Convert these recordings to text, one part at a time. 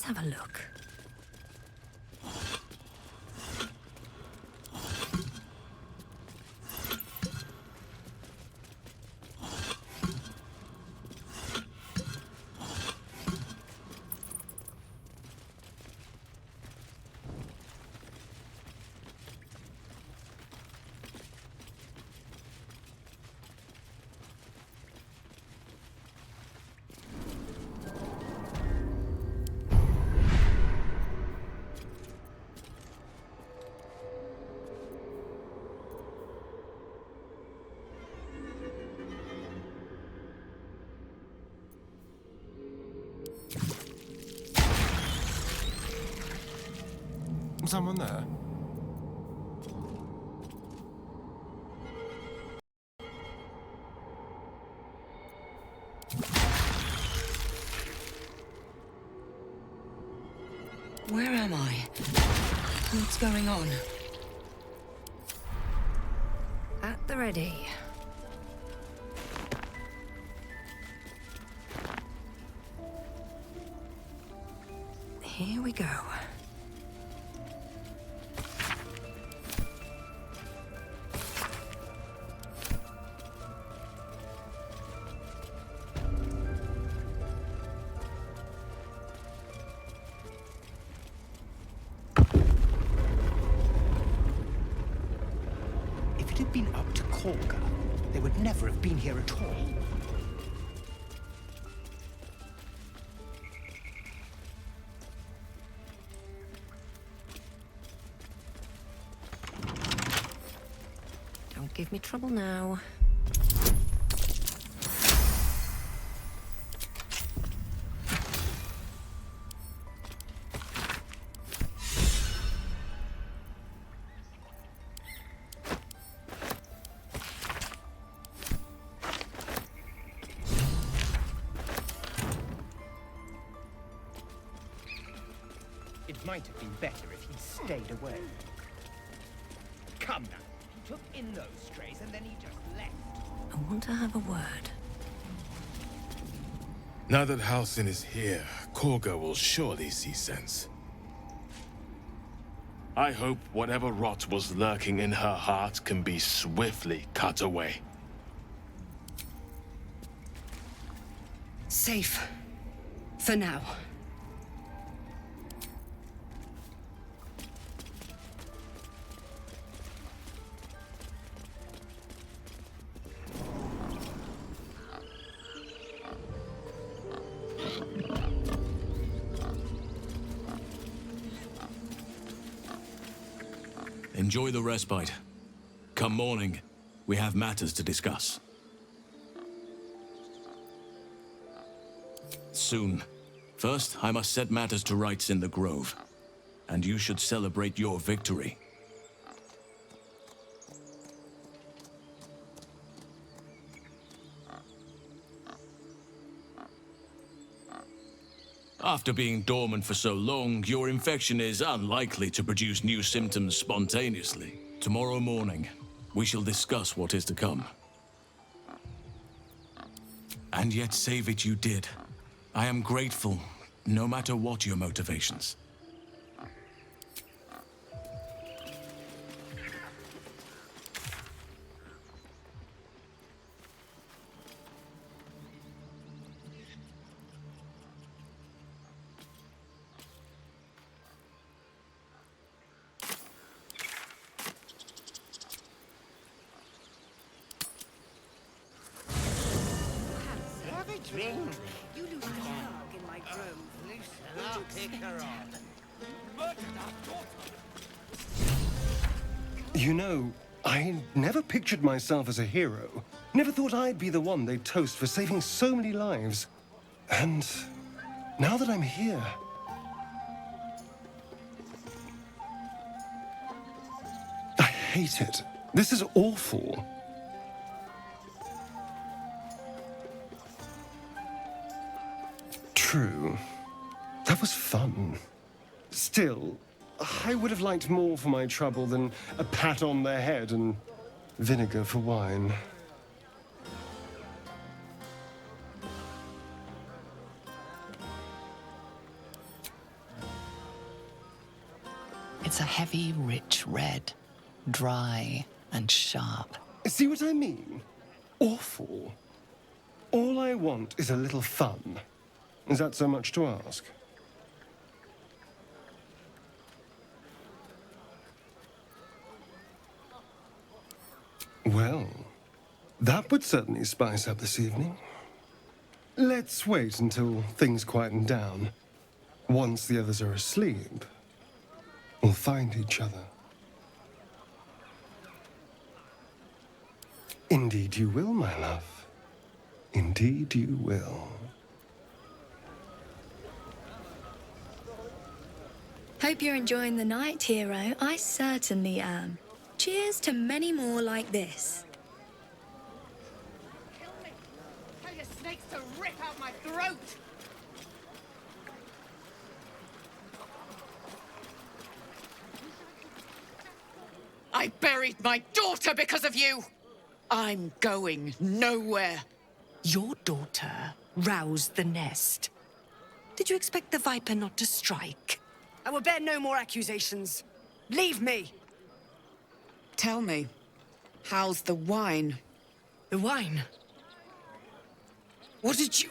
Let's have a look. Someone there? Where am I? What's going on? At the ready. Here we go. If it had been up to 𝗃𝗃𝗃𝗃, they would never have been here at all. Don't give me trouble now. It might have been better if he stayed away. Come now. He took in those strays and then he just left. I want to have a word. Now that 𝗏𝗏 is here, 𝗃𝗃𝗃 will surely see sense. I hope whatever rot was lurking in her heart can be swiftly cut away. Safe. For now. Enjoy the respite. Come morning, we have matters to discuss. Soon. First, I must set matters to rights in the grove. And you should celebrate your victory. After being dormant for so long, your infection is unlikely to produce new symptoms spontaneously. Tomorrow morning, we shall discuss what is to come. And yet save it you did. I am grateful, no matter what your motivations. You lose the dog in my grove. Loosen up, pick her on. Murdered our daughter. You know, I never pictured myself as a hero. Never thought I'd be the one they'd toast for saving so many lives. And now that I'm here... I hate it. This is awful. True. That was fun. Still, I would have liked more for my trouble than a pat on the head and vinegar for wine. It's a heavy, rich red, dry and sharp. See what I mean? Awful. All I want is a little fun. Is that so much to ask? Well, that would certainly spice up this evening. Let's wait until things quieten down. Once the others are asleep, we'll find each other. Indeed you will, my love. Indeed you will. Hope you're enjoying the night, hero. I certainly am. Cheers to many more like this. Kill me. Tell your snakes to rip out my throat. I buried my daughter because of you. I'm going nowhere. Your daughter roused the nest. Did you expect the Viper not to strike? I will bear no more accusations. Leave me! Tell me, how's the wine? The wine? What did you...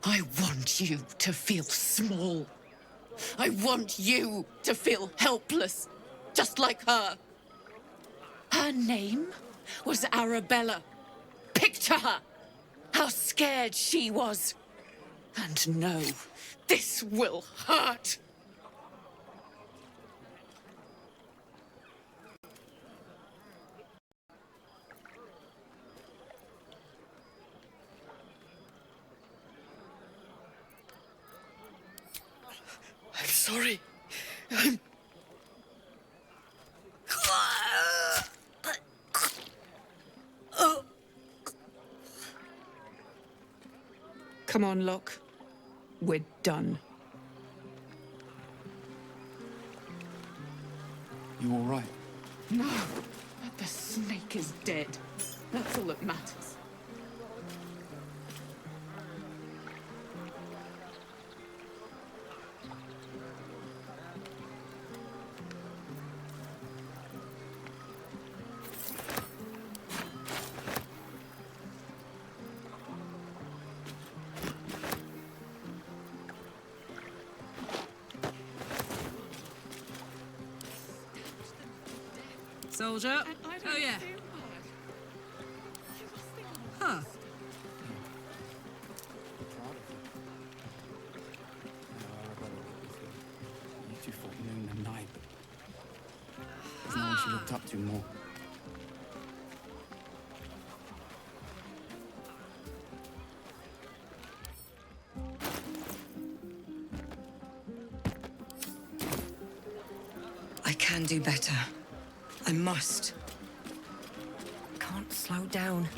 I want you to feel small. I want you to feel helpless, just like her. Her name was Arabella. Picture her, how scared she was. And no, this will hurt. I'm sorry. Come on, Locke. We're done. You all right? No, the snake is dead. That's all that matters. Soldier. Oh, yeah. Huh. You two fought noon and night, but there's no one she looked up to more. I can do better. I must. Can't slow down.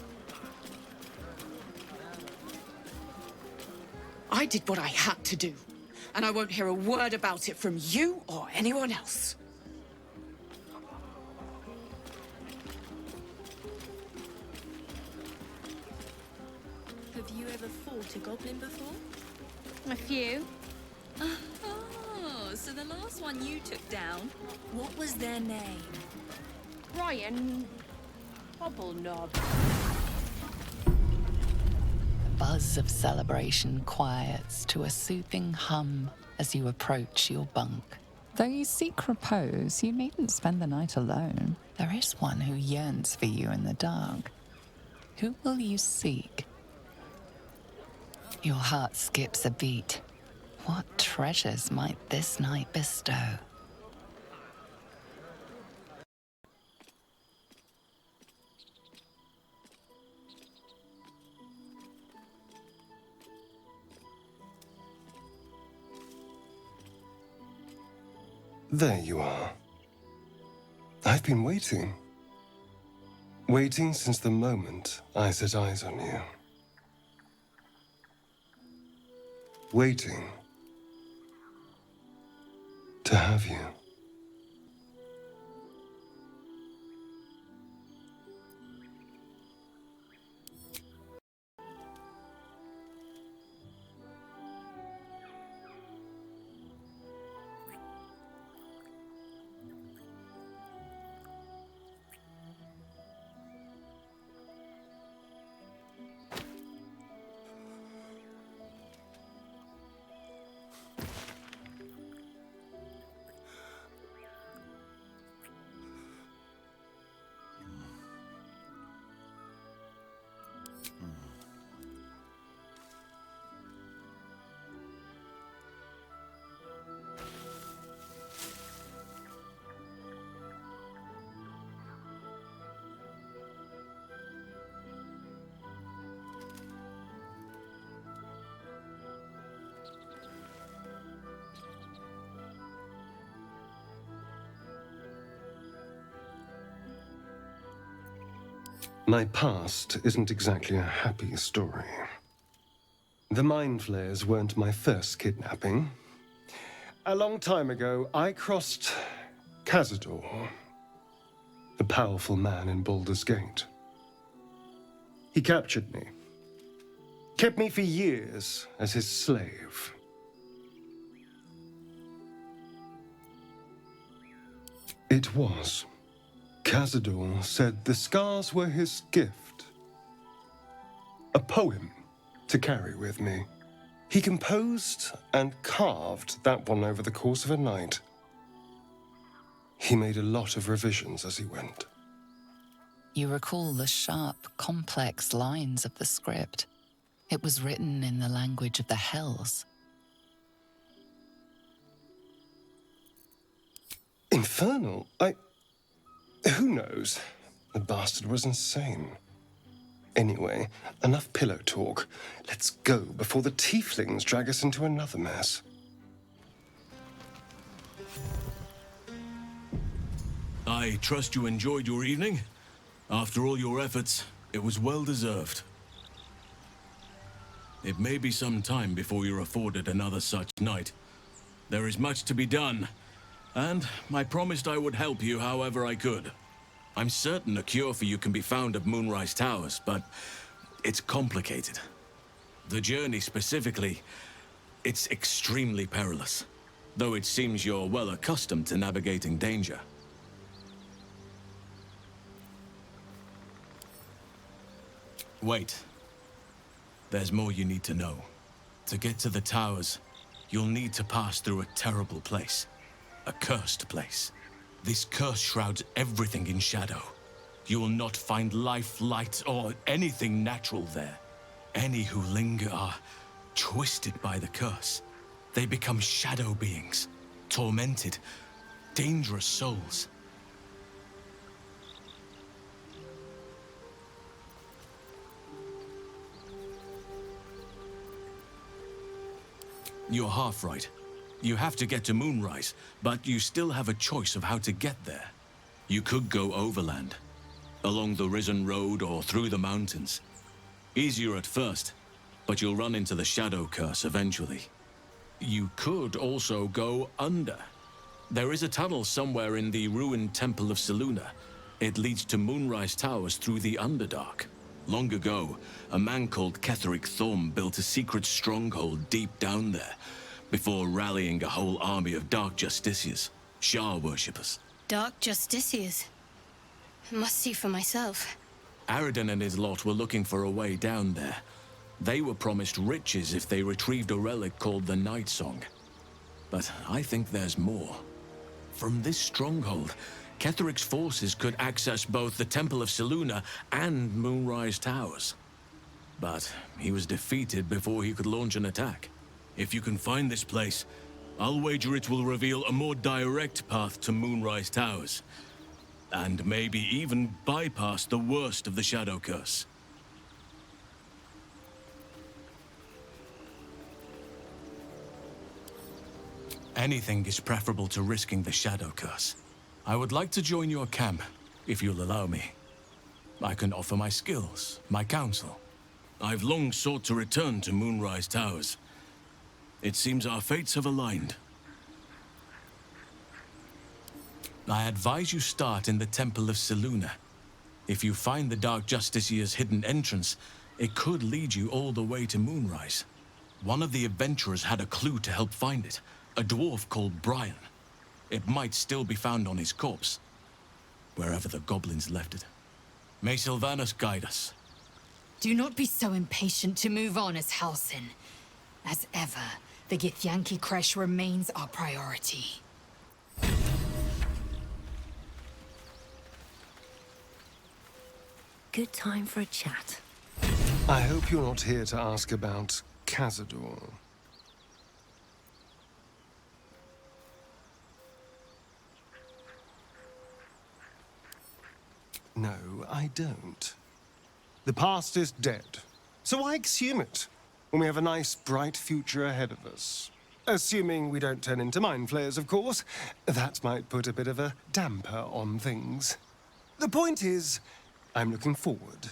I did what I had to do, and I won't hear a word about it from you or anyone else. Have you ever fought a goblin before? A few. Oh, so the last one you took down, what was their name? Ryan. Hobbleknob. The buzz of celebration quiets to a soothing hum as you approach your bunk. Though you seek repose, you needn't spend the night alone. There is one who yearns for you in the dark. Who will you seek? Your heart skips a beat. What treasures might this night bestow? There you are. I've been waiting. Waiting since the moment I set eyes on you. Waiting to have you. My past isn't exactly a happy story. The Mind Flayers weren't my first kidnapping. A long time ago, I crossed 𝗏𝗏𝗄𝗏, the powerful man in Baldur's Gate. He captured me, kept me for years as his slave. It was. 𝗏𝗏𝗄𝗏 said the scars were his gift. A poem to carry with me. He composed and carved that one over the course of a night. He made a lot of revisions as he went. You recall the sharp, complex lines of the script. It was written in the language of the Hells. Infernal? Who knows? The bastard was insane. Anyway, enough pillow talk. Let's go before the tieflings drag us into another mess. I trust you enjoyed your evening. After all your efforts, it was well deserved. It may be some time before you're afforded another such night. There is much to be done, and I promised I would help you however I could. I'm certain a cure for you can be found at Moonrise Towers, but it's complicated. The journey specifically, it's extremely perilous, though it seems you're well accustomed to navigating danger. Wait. There's more you need to know. To get to the towers, you'll need to pass through a terrible place. A cursed place. This curse shrouds everything in shadow. You will not find life, light, or anything natural there. Any who linger are twisted by the curse. They become shadow beings, tormented, dangerous souls. You're half right. You have to get to Moonrise, but you still have a choice of how to get there. You could go overland, along the Risen Road or through the mountains. Easier at first, but you'll run into the Shadow Curse eventually. You could also go under. There is a tunnel somewhere in the ruined Temple of 𝗏𝗏𝗏. It leads to Moonrise Towers through the Underdark. Long ago, a man called 𝗃𝗏𝗃𝗏𝗏 built a secret stronghold deep down there, before rallying a whole army of Dark Justiciars, Shah worshippers. Dark Justiciars? Must see for myself. Aradin and his lot were looking for a way down there. They were promised riches if they retrieved a relic called the Night Song. But I think there's more. From this stronghold, 𝗃𝗃𝗃𝗏𝗃's forces could access both the Temple of 𝗏𝗏𝗏 and Moonrise Towers. But he was defeated before he could launch an attack. If you can find this place, I'll wager it will reveal a more direct path to Moonrise Towers. And maybe even bypass the worst of the Shadow Curse. Anything is preferable to risking the Shadow Curse. I would like to join your camp, if you'll allow me. I can offer my skills, my counsel. I've long sought to return to Moonrise Towers. It seems our fates have aligned. I advise you start in the Temple of 𝗏𝗏𝗏. If you find the Dark Justiciar's hidden entrance, it could lead you all the way to Moonrise. One of the adventurers had a clue to help find it, a dwarf called Brian. It might still be found on his corpse, wherever the goblins left it. May Sylvanas guide us. Do not be so impatient to move on, 𝗏𝗏𝗃𝗏𝗏. As ever, the 𝗃í𝗹𝗃𝗃𝗏𝗃 remains our priority. Good time for a chat. I hope you're not here to ask about 𝗏𝗏𝗃𝗏𝗏. No, I don't. The past is dead, so I exhume it when we have a nice, bright future ahead of us. Assuming we don't turn into mind flayers, of course. That might put a bit of a damper on things. The point is, I'm looking forward,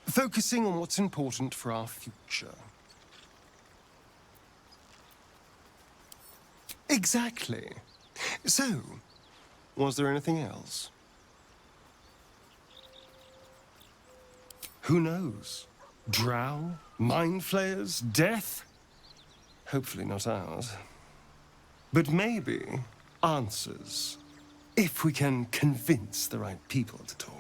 focusing on what's important for our future. Exactly. So, was there anything else? Who knows? Drow? Mind flayers? Death? Hopefully not ours. But maybe answers, if we can convince the right people to talk.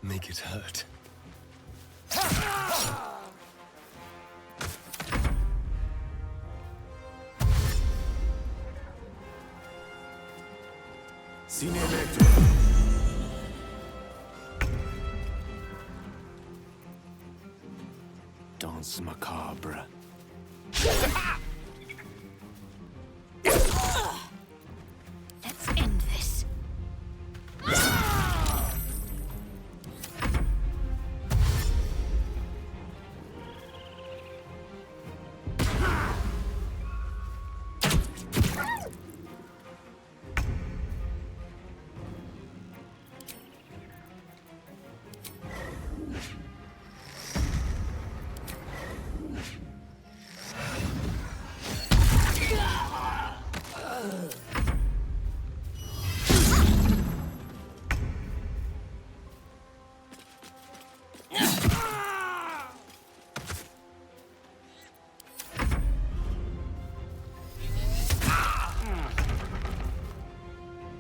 Make it hurt. Danse macabre. Let's end this.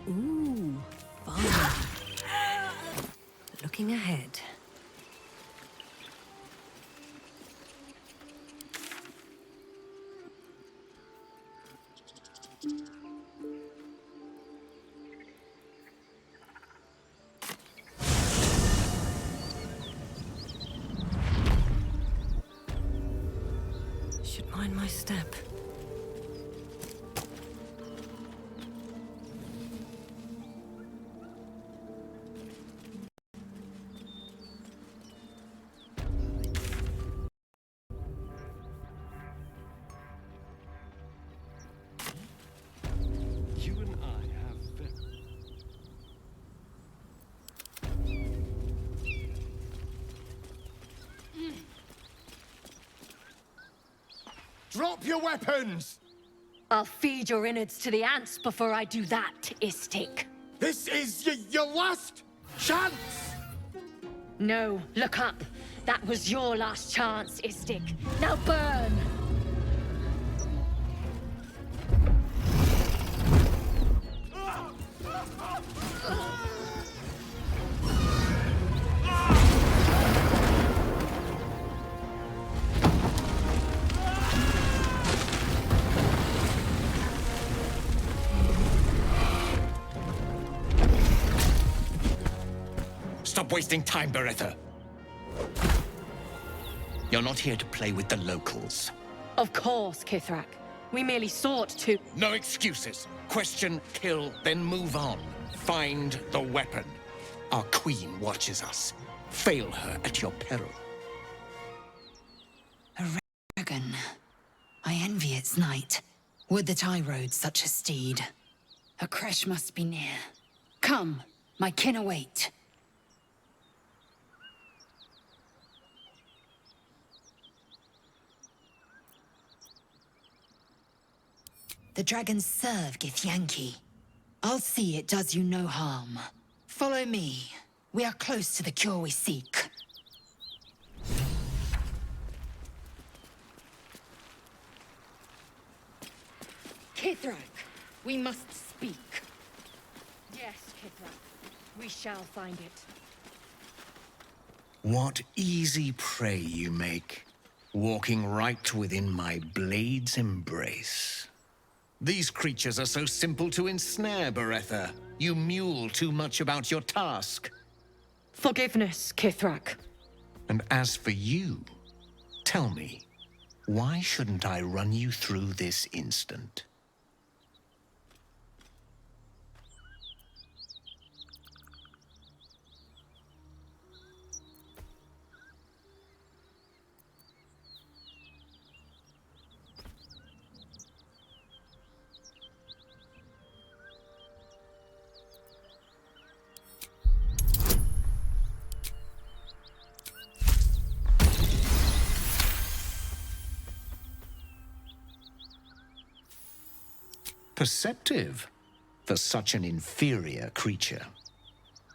Ooh, fun. Looking ahead. Should mind my step. You and I have very... Drop your weapons! I'll feed your innards to the ants before I do that, 𝗍𝗃𝗃𝗃. This is your last chance! No, look up. That was your last chance, 𝗍𝗃𝗃. Now burn! Stop wasting time, 𝗵𝗏𝗏. You're not here to play with the locals. Of course, 𝗃𝗃𝗃. We merely sought to... No excuses. Question, kill, then move on. Find the weapon. Our queen watches us. Fail her at your peril. A dragon. I envy its knight. Would that I rode such a steed. A crash must be near. Come, my kin await. The dragons serve 𝗃𝗃𝗃𝗃𝗃. I'll see it does you no harm. Follow me. We are close to the cure we seek. 𝗃𝗃𝗃, we must speak. Yes, 𝗃𝗃𝗃, we shall find it. What easy prey you make, walking right within my blade's embrace. These creatures are so simple to ensnare, 𝗵𝗏𝗏. You mule too much about your task. Forgiveness, 𝗃𝗃𝗃. And as for you, tell me, why shouldn't I run you through this instant? Perceptive for such an inferior creature.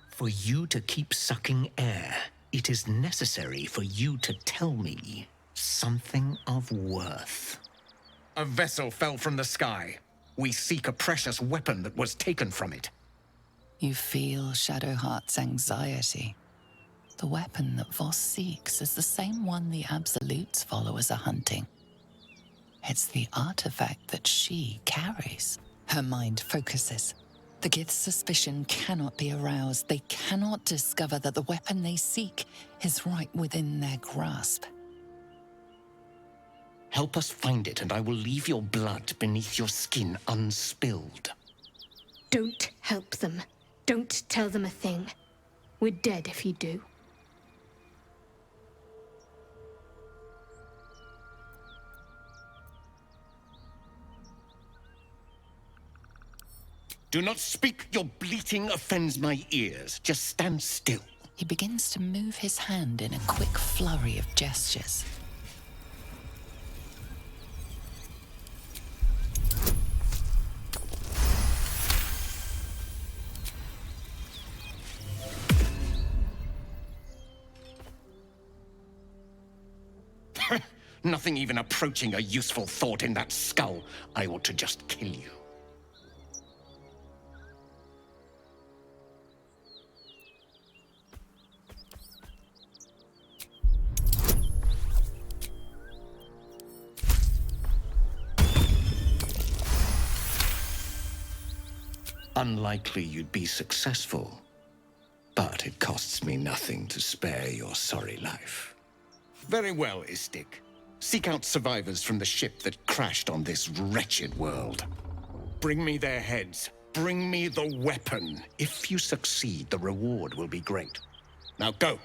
For you to keep sucking air, it is necessary for you to tell me something of worth. A vessel fell from the sky. We seek a precious weapon that was taken from it. You feel Shadowheart's anxiety. The weapon that Voss seeks is the same one the Absolute's followers are hunting. It's the artifact that she carries. Her mind focuses. The Gith's suspicion cannot be aroused. They cannot discover that the weapon they seek is right within their grasp. Help us find it, and I will leave your blood beneath your skin unspilled. Don't help them. Don't tell them a thing. We're dead if you do. Do not speak. Your bleating offends my ears. Just stand still. He begins to move his hand in a quick flurry of gestures. Nothing even approaching a useful thought in that skull. I ought to just kill you. Unlikely you'd be successful, but it costs me nothing to spare your sorry life. Very well, 𝗍𝗏𝗃. Seek out survivors from the ship that crashed on this wretched world. Bring me their heads. Bring me the weapon. If you succeed, the reward will be great. Now go.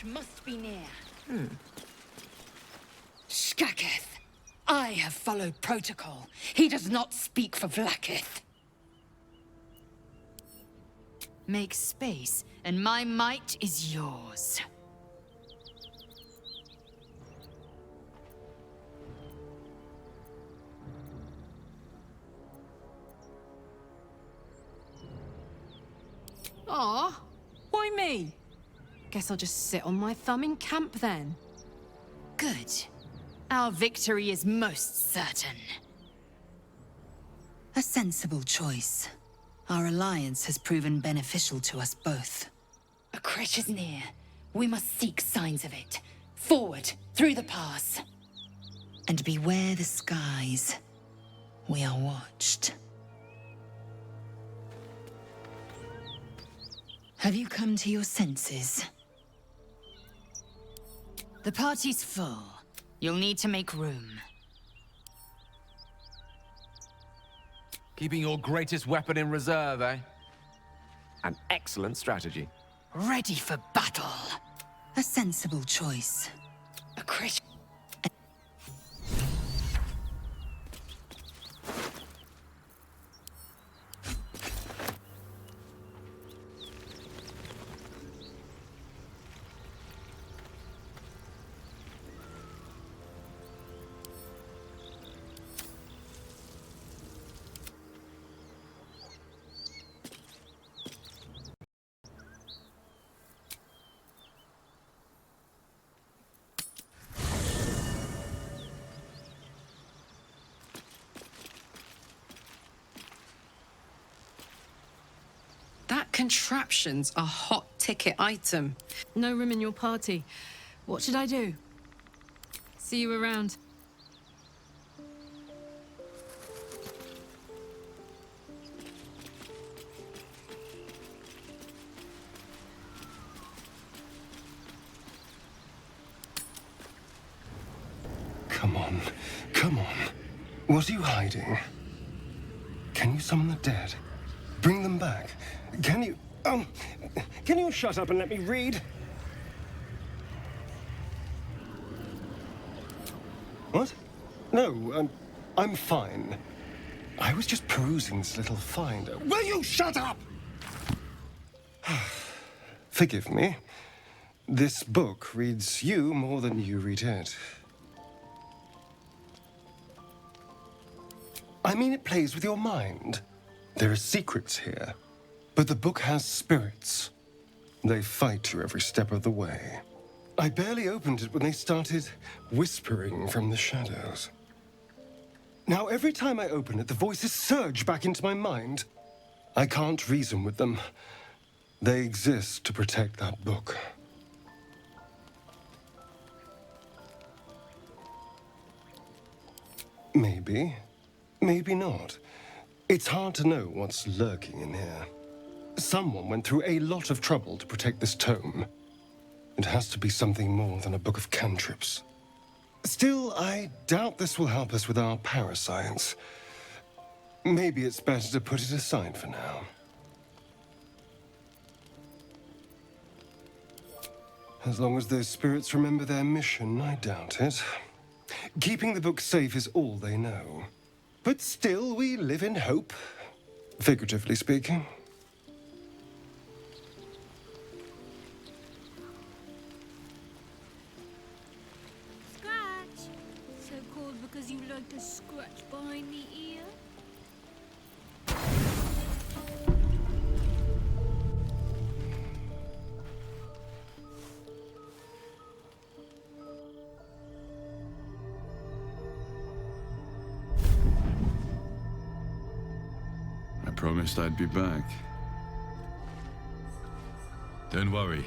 Must be near. 𝗍𝗏𝗃. I have followed protocol. He does not speak for 𝗏𝗏𝗃. Make space, and my might is yours. Aw, why me? Guess I'll just sit on my thumb in camp then. Good. Our victory is most certain. A sensible choice. Our alliance has proven beneficial to us both. A crash is near. We must seek signs of it. Forward, through the pass. And beware the skies. We are watched. Have you come to your senses? The party's full. You'll need to make room. Keeping your greatest weapon in reserve, eh? An excellent strategy. Ready for battle. A sensible choice. A crash. That contraption's a hot ticket item. No room in your party. What should I do? See you around. Come on. Come on. What are you hiding? Can you summon the dead? Bring them back. Can you shut up and let me read? What? No, I'm fine. I was just perusing this little finder. Will you shut up? Forgive me. This book reads you more than you read it. I mean, it plays with your mind. There are secrets here. But the book has spirits. They fight you every step of the way. I barely opened it when they started whispering from the shadows. Now, every time I open it, the voices surge back into my mind. I can't reason with them. They exist to protect that book. Maybe. Maybe not. It's hard to know what's lurking in here. Someone went through a lot of trouble to protect this tome. It has to be something more than a book of cantrips. Still, I doubt this will help us with our parascience. Maybe it's better to put it aside for now. As long as those spirits remember their mission, I doubt it. Keeping the book safe is all they know. But still, we live in hope, figuratively speaking. Scratch? So called because you like to scratch behind the ear? I promised I'd be back. Don't worry.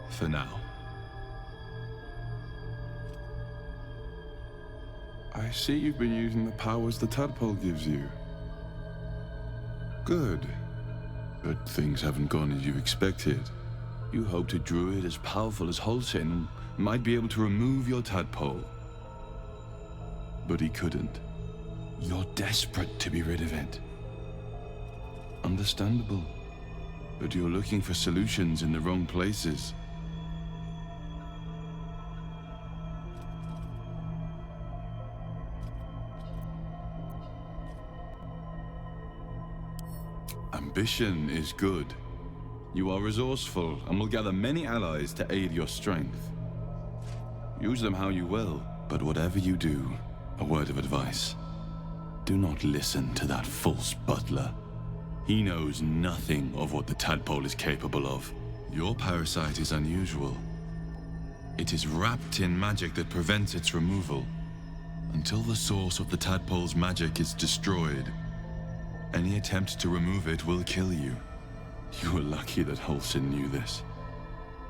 For now. I see you've been using the powers the tadpole gives you. Good. But things haven't gone as you expected. You hoped a druid as powerful as 𝗍𝗿 might be able to remove your tadpole. But he couldn't. You're desperate to be rid of it. Understandable. But you're looking for solutions in the wrong places. Ambition is good. You are resourceful and will gather many allies to aid your strength. Use them how you will, but whatever you do, a word of advice. Do not listen to that false butler. He knows nothing of what the tadpole is capable of. Your parasite is unusual. It is wrapped in magic that prevents its removal. Until the source of the tadpole's magic is destroyed, any attempt to remove it will kill you. You were lucky that 𝗍𝗿 knew this.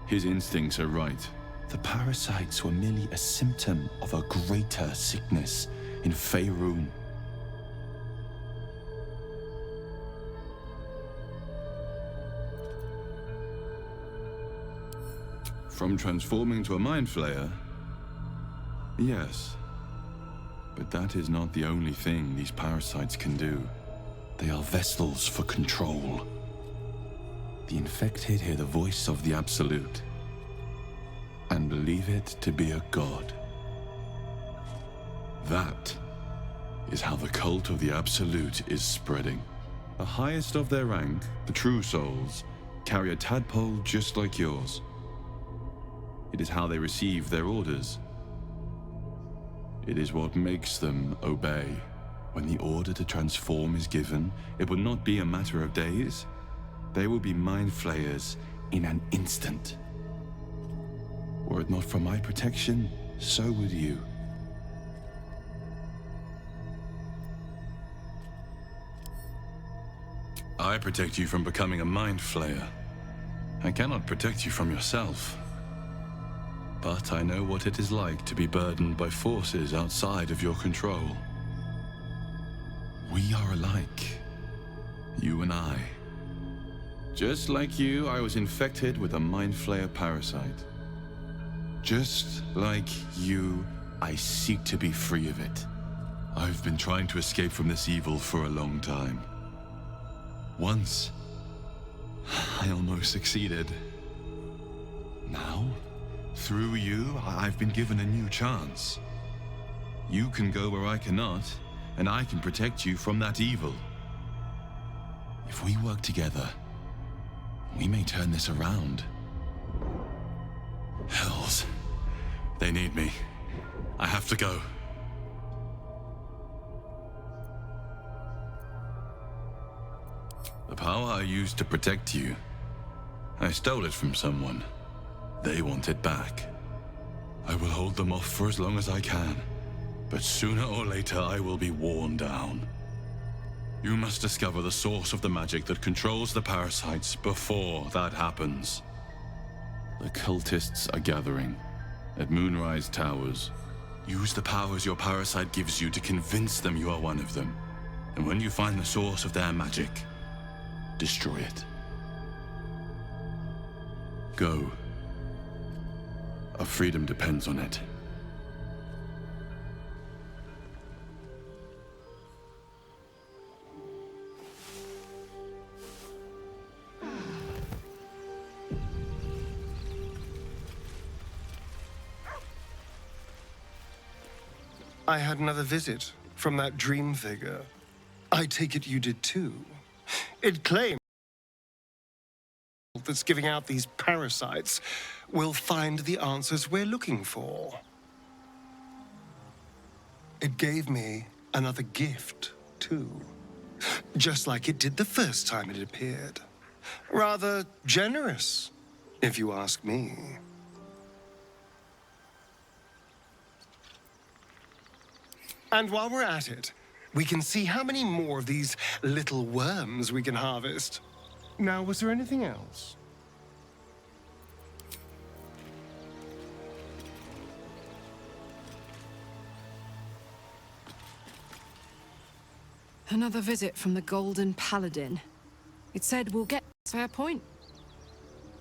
His instincts are right. The parasites were merely a symptom of a greater sickness in 𝗱𝗿𝗏. From transforming to a mind flayer? Yes. But that is not the only thing these parasites can do. They are vessels for control. The infected hear the voice of the Absolute and believe it to be a god. That is how the cult of the Absolute is spreading. The highest of their rank, the true souls, carry a tadpole just like yours. It is how they receive their orders. It is what makes them obey. When the order to transform is given, it will not be a matter of days. They will be mind flayers in an instant. Were it not for my protection, so would you. I protect you from becoming a mind flayer. I cannot protect you from yourself. But I know what it is like to be burdened by forces outside of your control. We are alike, you and I. Just like you, I was infected with a mind flayer parasite. Just like you, I seek to be free of it. I've been trying to escape from this evil for a long time. Once, I almost succeeded. Now, Through you, I've been given a new chance. You can go where I cannot, and I can protect you from that evil. If we work together, we may turn this around. Hells. They need me. I have to go. The power I used to protect you, I stole it from someone. They want it back. I will hold them off for as long as I can, but sooner or later I will be worn down. You must discover the source of the magic that controls the parasites before that happens. The cultists are gathering at Moonrise Towers. Use the powers your parasite gives you to convince them you are one of them. And when you find the source of their magic, destroy it. Go. Our freedom depends on it. I had another visit from that dream figure. I take it you did too. It claims that's giving out these parasites will find the answers we're looking for. It gave me another gift, too. Just like it did the first time it appeared. Rather generous, if you ask me. And while we're at it, we can see how many more of these little worms we can harvest. Now, was there anything else? Another visit from the Golden Paladin. It said we'll get fair point.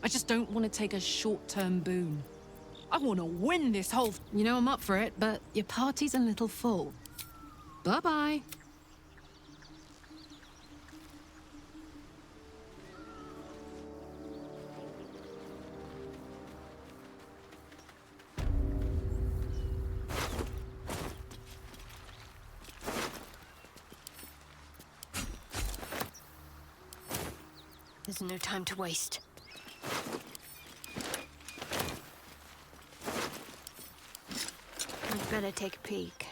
I just don't want to take a short-term boon. I want to win this whole... You know, I'm up for it, but your party's a little full. Bye-bye. There's no time to waste. I'd better take a peek.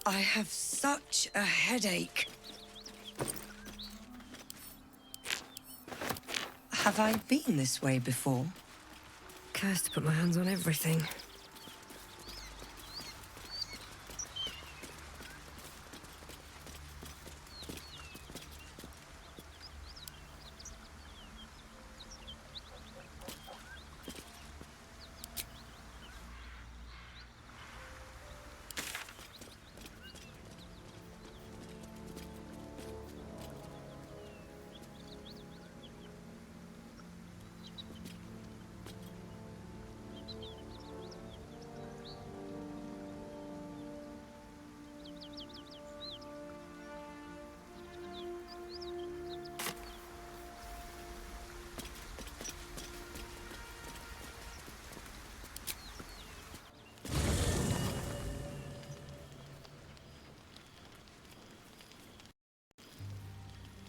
I have such a headache. Have I been this way before? Cursed to put my hands on everything.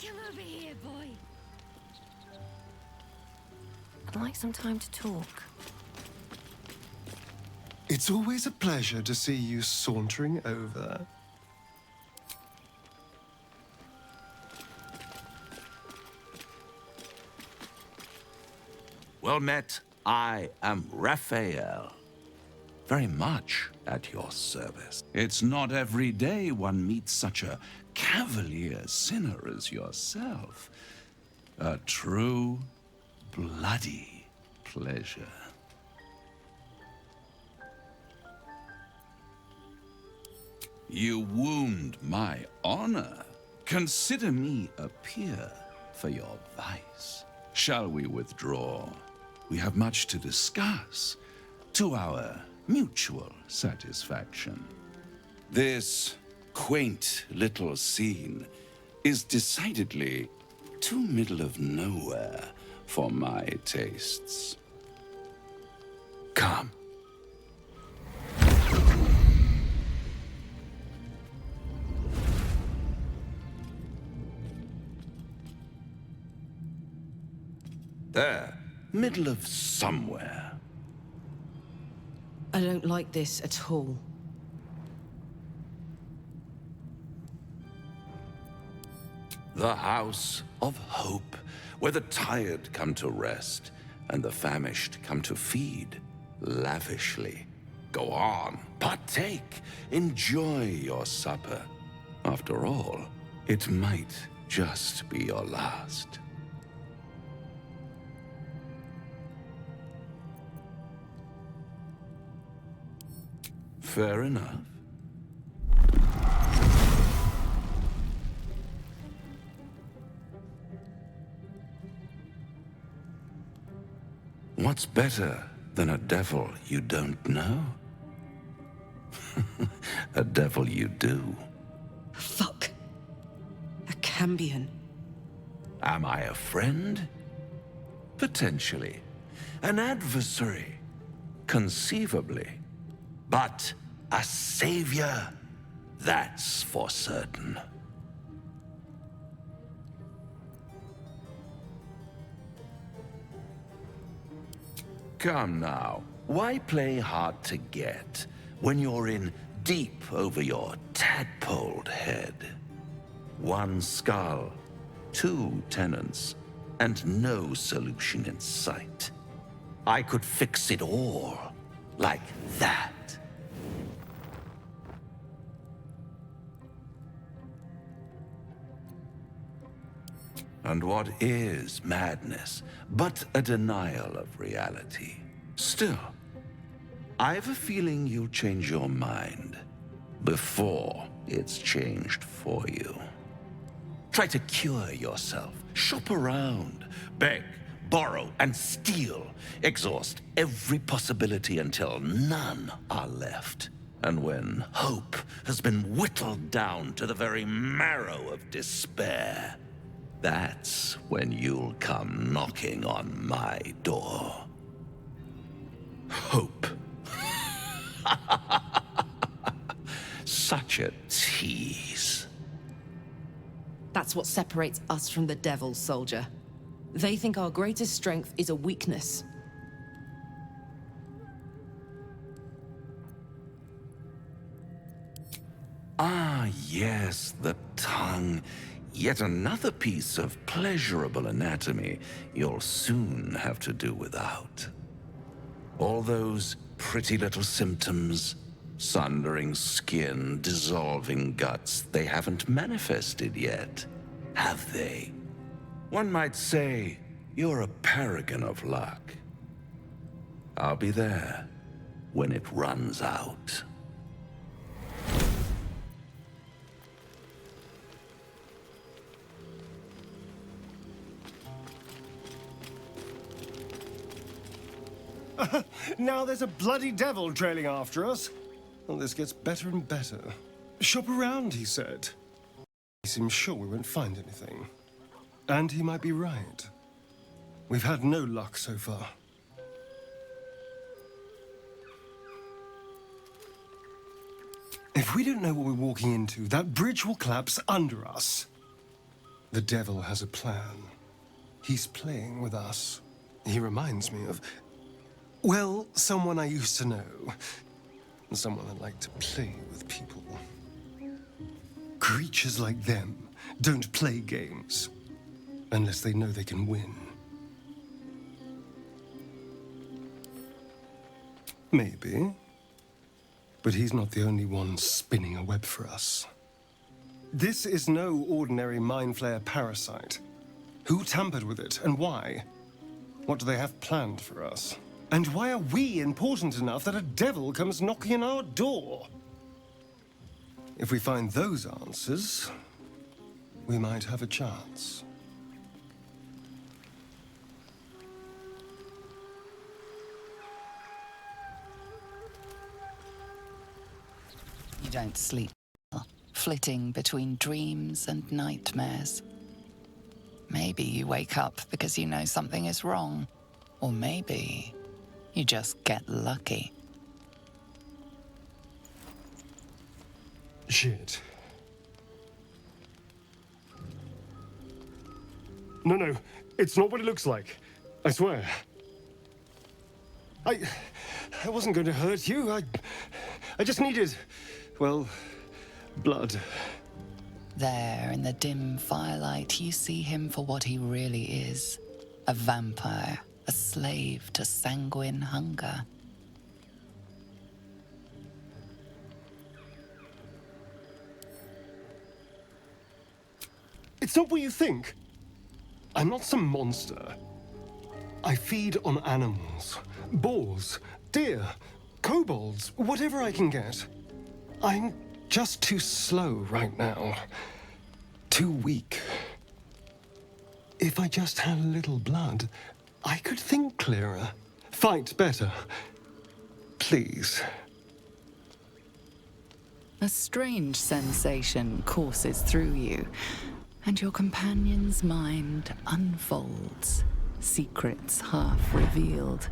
Come over here, boy. I'd like some time to talk. It's always a pleasure to see you sauntering over. Well met. I am Raphael. Very much at your service. It's not every day one meets such a cavalier sinner as yourself. A true, bloody pleasure. You wound my honor. Consider me a peer for your vice. Shall we withdraw? We have much to discuss, to our mutual satisfaction. This quaint little scene is decidedly too middle of nowhere for my tastes. Come. There, middle of somewhere. I don't like this at all. The House of Hope, where the tired come to rest and the famished come to feed lavishly. Go on, partake, enjoy your supper. After all, it might just be your last. Fair enough. What's better than a devil you don't know? A devil you do. Fuck. A Cambion. Am I a friend? Potentially. An adversary? Conceivably. But a savior? That's for certain. Come now, why play hard to get when you're in deep over your tadpoled head? One skull, two tenants, and no solution in sight. I could fix it all, like that. And what is madness but a denial of reality? Still, I've a feeling you'll change your mind before it's changed for you. Try to cure yourself, shop around, beg, borrow, and steal. Exhaust every possibility until none are left. And when hope has been whittled down to the very marrow of despair, that's when you'll come knocking on my door. Hope. Such a tease. That's what separates us from the devil, soldier. They think our greatest strength is a weakness. Ah, yes, the tongue. Yet another piece of pleasurable anatomy you'll soon have to do without. All those pretty little symptoms, sundering skin, dissolving guts, they haven't manifested yet, have they? One might say you're a paragon of luck. I'll be there when it runs out. Now there's a bloody devil trailing after us. Well, this gets better and better. Shop around, he said. He seems sure we won't find anything. And he might be right. We've had no luck so far. If we don't know what we're walking into, that bridge will collapse under us. The devil has a plan. He's playing with us. He reminds me of, well, someone I used to know. Someone that liked to play with people. Creatures like them don't play games unless they know they can win. Maybe. But he's not the only one spinning a web for us. This is no ordinary mind flayer parasite. Who tampered with it, and why? What do they have planned for us? And why are we important enough that a devil comes knocking on our door? If we find those answers, we might have a chance. You don't sleep, flitting between dreams and nightmares. Maybe you wake up because you know something is wrong. Or maybe you just get lucky. Shit. No, it's not what it looks like. I swear. I wasn't going to hurt you. I just needed, well, blood. There, in the dim firelight, you see him for what he really is. A vampire, a slave to sanguine hunger. It's not what you think. I'm not some monster. I feed on animals, boars, deer, kobolds, whatever I can get. I'm just too slow right now. Too weak. If I just had a little blood, I could think clearer, fight better. Please. A strange sensation courses through you, and your companion's mind unfolds, secrets half revealed.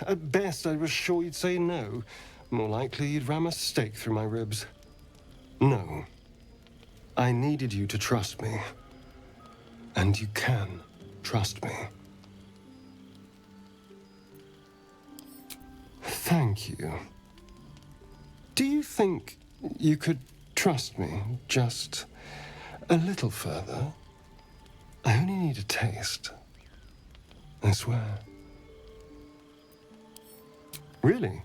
At best, I was sure you'd say no. More likely, you'd ram a stake through my ribs. No. I needed you to trust me. And you can trust me. Thank you. Do you think you could trust me just a little further? I only need a taste. I swear. Really?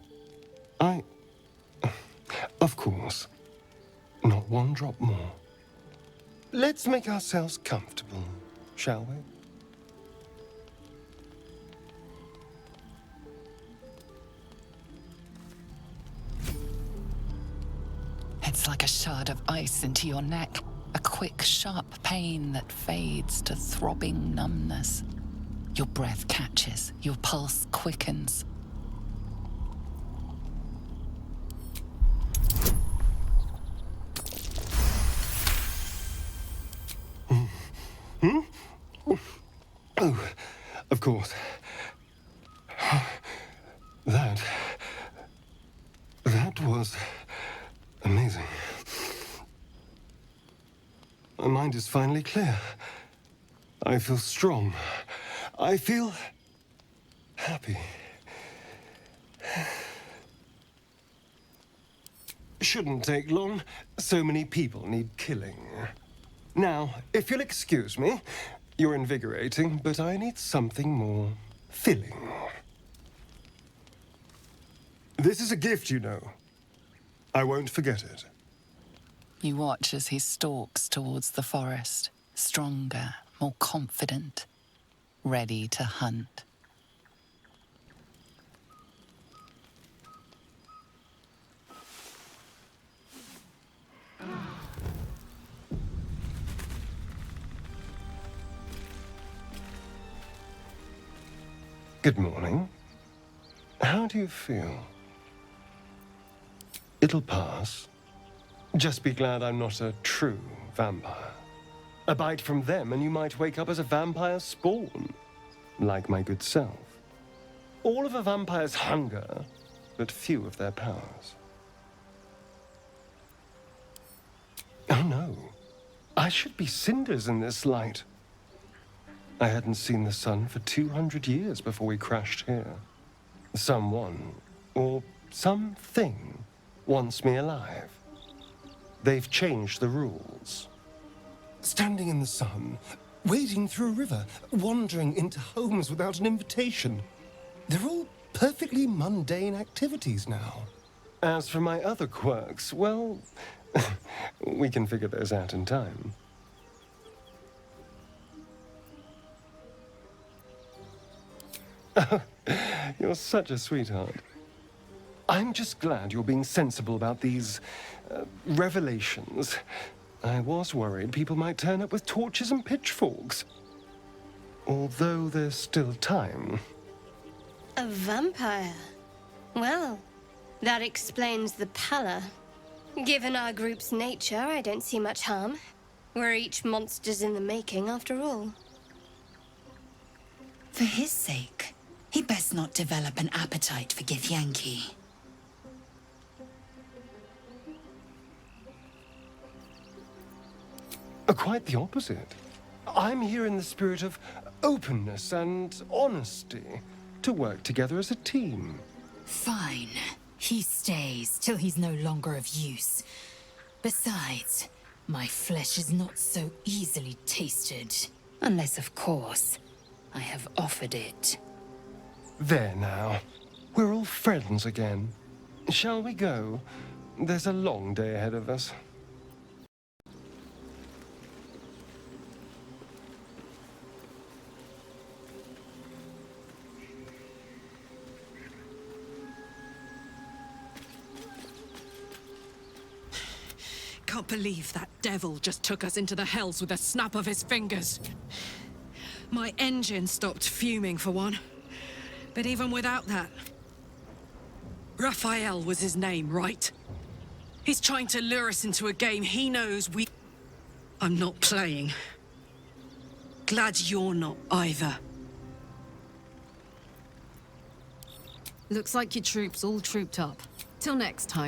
Of course. Not one drop more. Let's make ourselves comfortable, shall we? It's like a shard of ice into your neck, a quick, sharp pain that fades to throbbing numbness. Your breath catches, your pulse quickens. Oh, of course. That was amazing. My mind is finally clear. I feel strong. I feel happy. Shouldn't take long. So many people need killing. Now, if you'll excuse me, you're invigorating, but I need something more filling. This is a gift, you know. I won't forget it. You watch as he stalks towards the forest, stronger, more confident, ready to hunt. Good morning. How do you feel? It'll pass. Just be glad I'm not a true vampire. A bite from them and you might wake up as a vampire spawn, like my good self. All of a vampire's hunger, but few of their powers. Oh no, I should be cinders in this light. I hadn't seen the sun for 200 years before we crashed here. Someone, or something, wants me alive. They've changed the rules. Standing in the sun, wading through a river, wandering into homes without an invitation. They're all perfectly mundane activities now. As for my other quirks, well, we can figure those out in time. Oh, you're such a sweetheart. I'm just glad you're being sensible about these revelations. I was worried people might turn up with torches and pitchforks. Although there's still time. A vampire? Well, that explains the pallor. Given our group's nature, I don't see much harm. We're each monsters in the making, after all. For his sake, he best not develop an appetite for Githyanki. Quite the opposite. I'm here in the spirit of openness and honesty, to work together as a team. Fine. He stays till he's no longer of use. Besides, my flesh is not so easily tasted. Unless, of course, I have offered it. There now. We're all friends again. Shall we go? There's a long day ahead of us. Can't believe that devil just took us into the hells with a snap of his fingers. My engine stopped fuming for one. But even without that... Raphael was his name, right? He's trying to lure us into a game he knows we... I'm not playing. Glad you're not either. Looks like your troops all trooped up. Till next time.